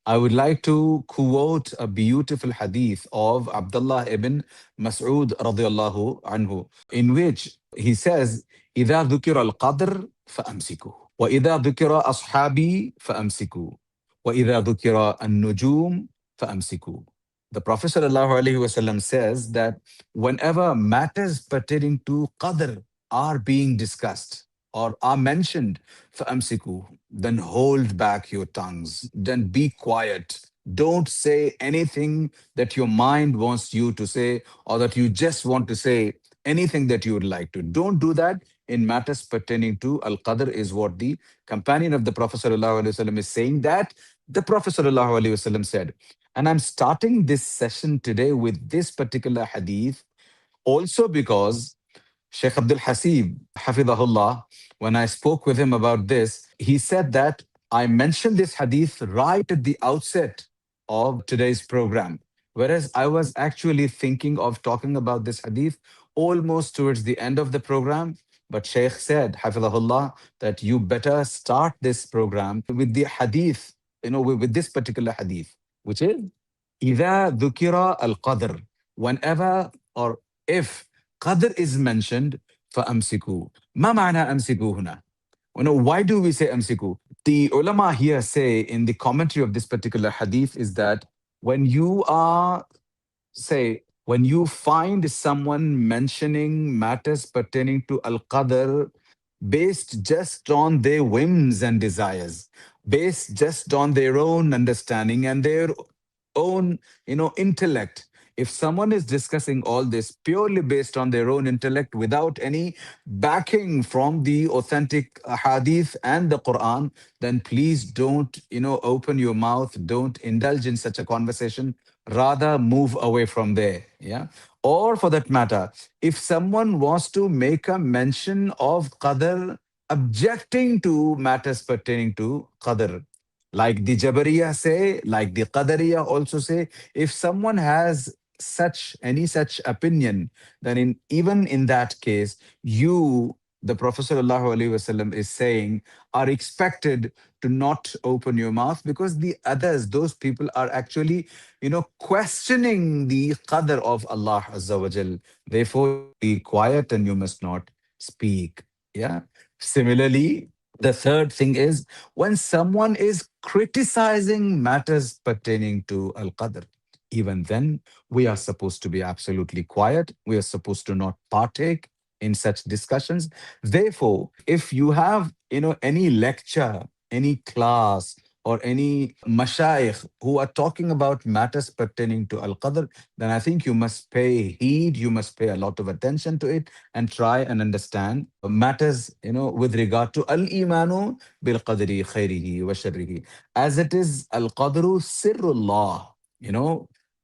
I would like to quote a beautiful hadith of Abdullah ibn Mas'ud radiallahu anhu, in which he says, إِذَا ذُكِرَ الْقَدْرُ فَأَمْسِكُوا وَإِذَا ذُكِرَ أَصْحَابِي فَأَمْسِكُوا وَإِذَا ذُكِرَ النُّجُومُ فَأَمْسِكُوا. The Prophet sallallahu alaihi wasallam says that whenever matters pertaining to Qadr are being discussed or are mentioned, فَأَمْسِكُوا, then hold back your tongues, then be quiet. Don't say anything that your mind wants you to say or that you just want to say anything that you would like to. Don't do that in matters pertaining to Al Qadr, is what the companion of the Prophet ﷺ is saying that the Prophet ﷺ said. And I'm starting this session today with this particular hadith also because Sheikh Abdul Hasib, Hafidahullah, when I spoke with him about this, he said that I mentioned this hadith right at the outset of today's program. Whereas I was actually thinking of talking about this hadith almost towards the end of the program. But Sheikh said, Hafidahullah, that you better start this program with the hadith, with this particular hadith, which is إذا ذكر القدر, whenever or if Qadr is mentioned, فَأَمْسِكُوا. ما معنى أمسكوا هنا? Why do we say أمسكوا? The ulama here say in the commentary of this particular hadith is that when you are, say, when you find someone mentioning matters pertaining to Al-Qadr based just on their whims and desires, based just on their own understanding and their own, intellect. If someone is discussing all this purely based on their own intellect without any backing from the authentic hadith and the Quran, then please don't, open your mouth, don't indulge in such a conversation. Rather, move away from there. Yeah. Or for that matter, if someone wants to make a mention of Qadr objecting to matters pertaining to Qadr, like the Jabariya say, like the Qadariya also say, if someone has such opinion, then even in that case, you, the Prophet sallallahu alaihi wasallam is saying, are expected to not open your mouth because the others, those people are actually, questioning the qadr of Allah Azza wa Jal. Therefore, be quiet and you must not speak. Yeah. Similarly, the third thing is when someone is criticizing matters pertaining to Al Qadr, even then we are supposed to be absolutely quiet. We are supposed to not partake in such discussions. Therefore, if you have, any lecture, any class, or any mashayikh who are talking about matters pertaining to Al Qadr, then I think you must pay heed, you must pay a lot of attention to it and try and understand matters, with regard to Al Imanu bil Qadri khairihi wa sharrihi. As it is, Al Qadru sirrullah,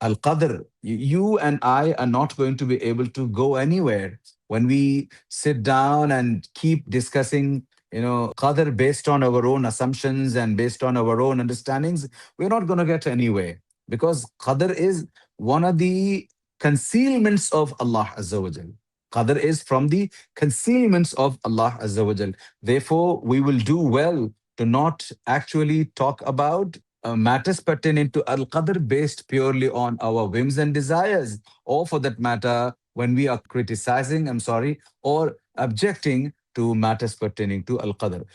Al Qadr, you and I are not going to be able to go anywhere when we sit down and keep discussing, Qadr based on our own assumptions and based on our own understandings. We're not going to get anywhere because Qadr is one of the concealments of Allah Azza wa Jal. Qadr is from the concealments of Allah Azza wa Jal. Therefore, we will do well to not actually talk about matters pertaining to Al Qadr based purely on our whims and desires, or for that matter, when we are criticizing, I'm sorry, or objecting to matters pertaining to Al Qadr.